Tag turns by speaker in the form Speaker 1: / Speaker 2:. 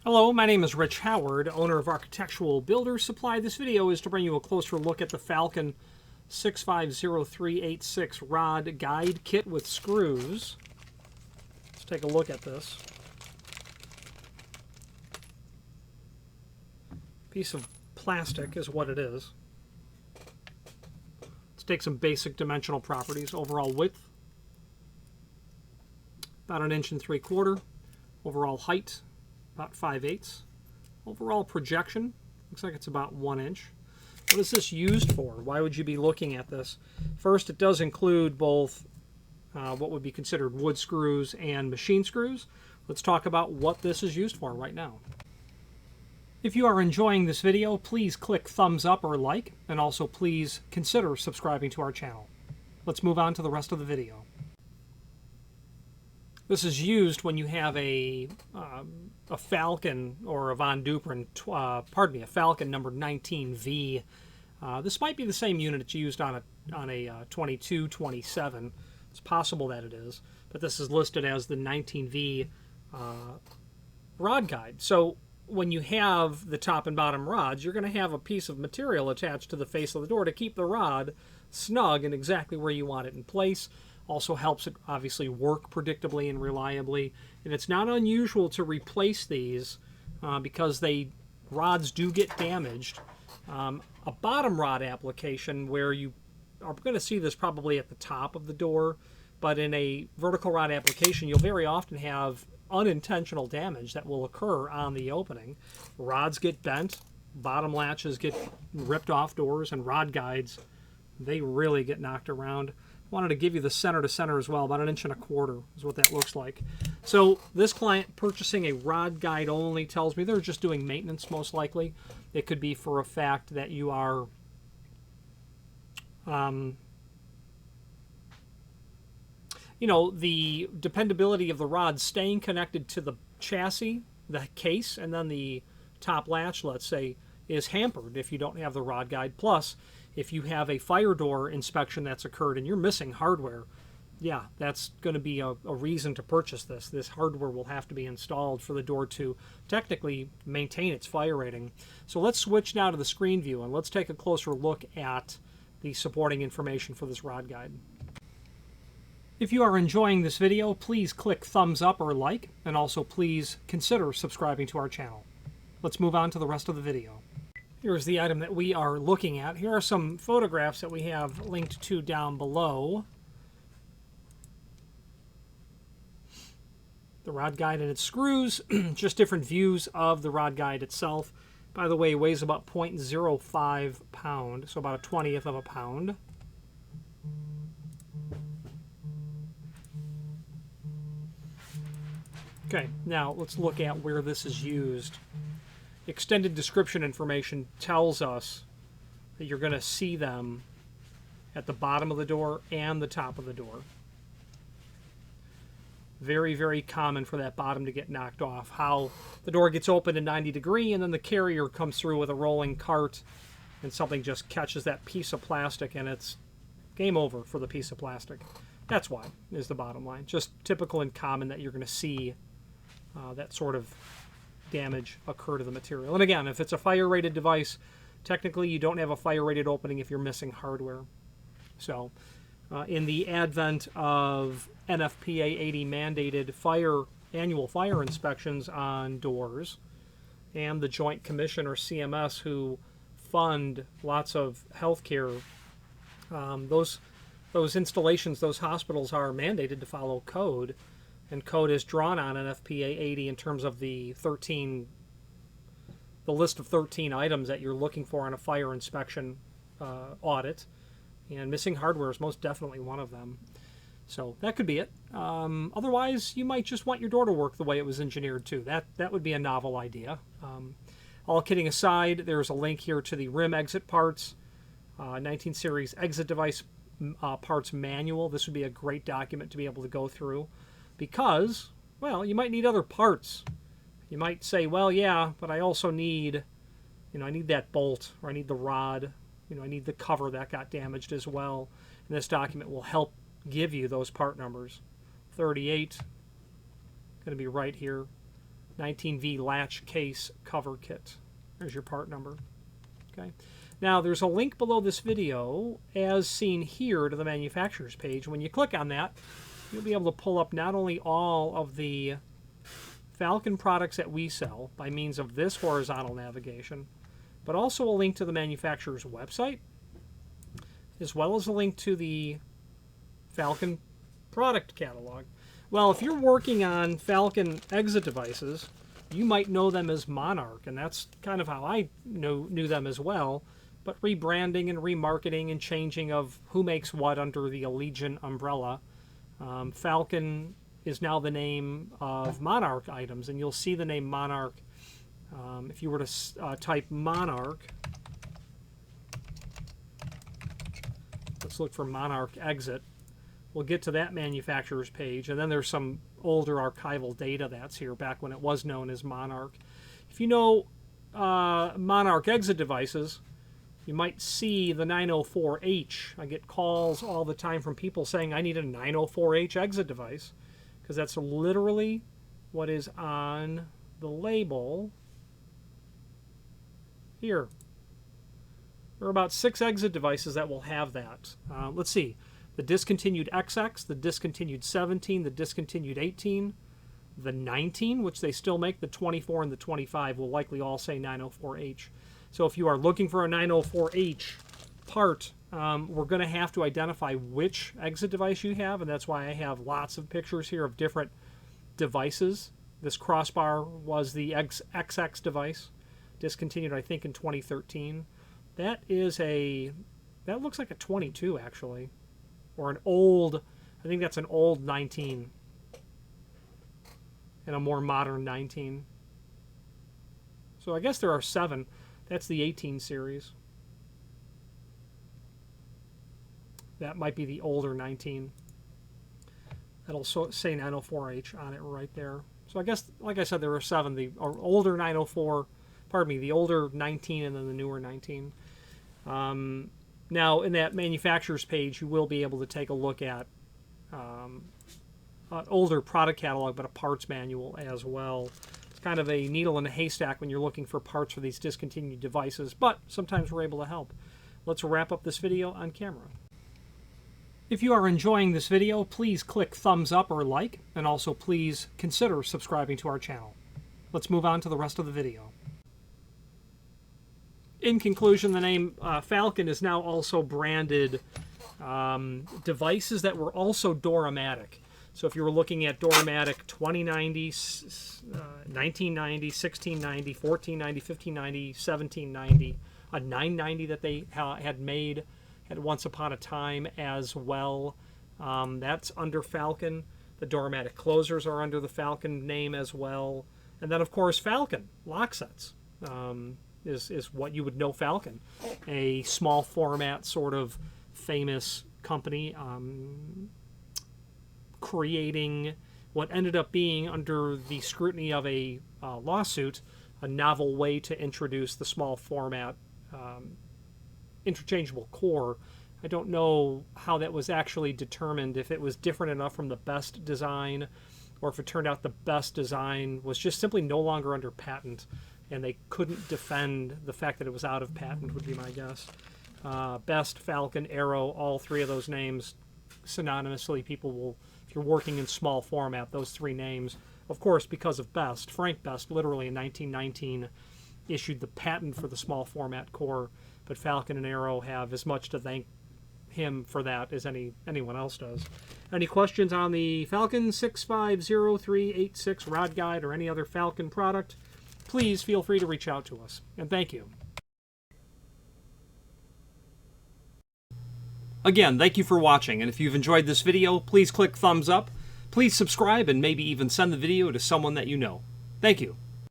Speaker 1: Hello, my name is Rich Howard, owner of Architectural Builders Supply. This video is to bring you a closer look at the Falcon 650386 rod guide kit with screws. Let's take a look at this. Piece of plastic is what it is. Let's take some basic dimensional properties. Overall width, about 1 3/4 inches. Overall height, about 5/8. Overall projection, looks like it's about 1 inch. What is this used for? Why would you be looking at this? First, it does include both what would be considered wood screws and machine screws. Let's talk about what this is used for right now. If you are enjoying this video, please click thumbs up or like, and also please consider subscribing to our channel. Let's move on to the rest of the video. This is used when you have a Falcon or a Von Duprin, a Falcon number 19V. This might be the same unit it's used on a 2227. It's possible that it is, but this is listed as the 19V rod guide. So when you have the top and bottom rods, you're going to have a piece of material attached to the face of the door to keep the rod snug and exactly where you want it in place. Also helps it obviously work predictably and reliably. And it's not unusual to replace these because rods do get damaged. A bottom rod application where you are going to see this probably at the top of the door, but in a vertical rod application you'll very often have unintentional damage that will occur on the opening. Rods get bent, bottom latches get ripped off doors, and rod guides, they really get knocked around. Wanted to give you the center to center as well, about 1 1/4 inches is what that looks like. So this client purchasing a rod guide only tells me they're just doing maintenance most likely. It could be for a fact that you are the dependability of the rod staying connected to the chassis, the case, and then the top latch, let's say, is hampered if you don't have the rod guide. Plus, if you have a fire door inspection that's occurred and you're missing hardware, yeah, that's going to be a reason to purchase this. This hardware will have to be installed for the door to technically maintain its fire rating. So let's switch now to the screen view and let's take a closer look at the supporting information for this rod guide. If you are enjoying this video, please click thumbs up or like, and also please consider subscribing to our channel. Let's move on to the rest of the video. Here's the item that we are looking at. Here are some photographs that we have linked to down below. The rod guide and its screws, just different views of the rod guide itself. By the way, it weighs about 0.05 pound, so about 1/20th of a pound. Okay, now let's look at where this is used. Extended description information tells us that you're going to see them at the bottom of the door and the top of the door. Very, very common for that bottom to get knocked off. How the door gets open to 90 degrees and then the carrier comes through with a rolling cart and something just catches that piece of plastic and it's game over for the piece of plastic. That's why, is the bottom line. Just typical and common that you're going to see that sort of damage occur to the material. And again, if it's a fire-rated device, technically you don't have a fire-rated opening if you're missing hardware. So in the advent of NFPA 80 mandated annual fire inspections on doors, and the Joint Commission or CMS who fund lots of healthcare, those installations, those hospitals are mandated to follow code. And code is drawn on NFPA 80 in terms of the list of 13 items that you're looking for on a fire inspection audit. And missing hardware is most definitely one of them. So that could be it. Otherwise, you might just want your door to work the way it was engineered to. That would be a novel idea. All kidding aside, there's a link here to the rim exit parts, 19 series exit device parts manual. This would be a great document to be able to go through. Because, well, you might need other parts. You might say, well, yeah, but I also need, I need that bolt, or I need the rod, I need the cover that got damaged as well. And this document will help give you those part numbers. 38, going to be right here. 19V latch case cover kit. There's your part number. Okay. Now, there's a link below this video, as seen here, to the manufacturer's page. When you click on that, you'll be able to pull up not only all of the Falcon products that we sell by means of this horizontal navigation, but also a link to the manufacturer's website, as well as a link to the Falcon product catalog. Well, if you're working on Falcon exit devices, you might know them as Monarch, and that's kind of how I knew them as well. But rebranding and remarketing and changing of who makes what under the Allegiant umbrella, Falcon is now the name of Monarch items, and you'll see the name Monarch. If you were to type Monarch, let's look for Monarch exit. We'll get to that manufacturer's page, and then there's some older archival data that's here back when it was known as Monarch. If you know Monarch exit devices, you might see the 904H. I get calls all the time from people saying I need a 904H exit device, because that's literally what is on the label here. There are about 6 exit devices that will have that. Let's see. The discontinued XX, the discontinued 17, the discontinued 18, the 19, which they still make, the 24 and the 25 will likely all say 904H. So if you are looking for a 904H part, we're going to have to identify which exit device you have, and that's why I have lots of pictures here of different devices. This crossbar was the XX device, discontinued I think in 2013. That looks like a 22 actually, or an old, I think that's an old 19 and a more modern 19. So I guess there are 7. That's the 18 series. That might be the older 19. That'll say 904H on it right there. So I guess, like I said, there are 7. The older 904, pardon me, the older 19 and then the newer 19. Now, in that manufacturer's page, you will be able to take a look at an older product catalog, but a parts manual as well. Kind of a needle in a haystack when you're looking for parts for these discontinued devices, but sometimes we're able to help. Let's wrap up this video on camera. If you are enjoying this video, please click thumbs up or like, and also please consider subscribing to our channel. Let's move on to the rest of the video. In conclusion, the name Falcon is now also branded devices that were also Door-O-Matic. So if you were looking at Door-O-Matic 2090, 1990, 1690, 1490, 1590, 1790, a 990 that they had made at once upon a time as well, that's under Falcon. The Door-O-Matic closers are under the Falcon name as well. And then, of course, Falcon lock sets is what you would know Falcon, a small format sort of famous company creating what ended up being, under the scrutiny of a lawsuit, a novel way to introduce the small format interchangeable core. I don't know how that was actually determined, if it was different enough from the best design, or if it turned out the best design was just simply no longer under patent and they couldn't defend the fact that it was out of patent, would be my guess. Best, Falcon, Arrow, all 3 of those names synonymously, people will, if you're working in small format, those 3 names, of course, because of Best. Frank Best, literally in 1919, issued the patent for the small format core, but Falcon and Arrow have as much to thank him for that as anyone else does. Any questions on the Falcon 650386 rod guide or any other Falcon product, please feel free to reach out to us. And thank you. Again, thank you for watching, and if you've enjoyed this video, please click thumbs up, please subscribe, and maybe even send the video to someone that you know. Thank you.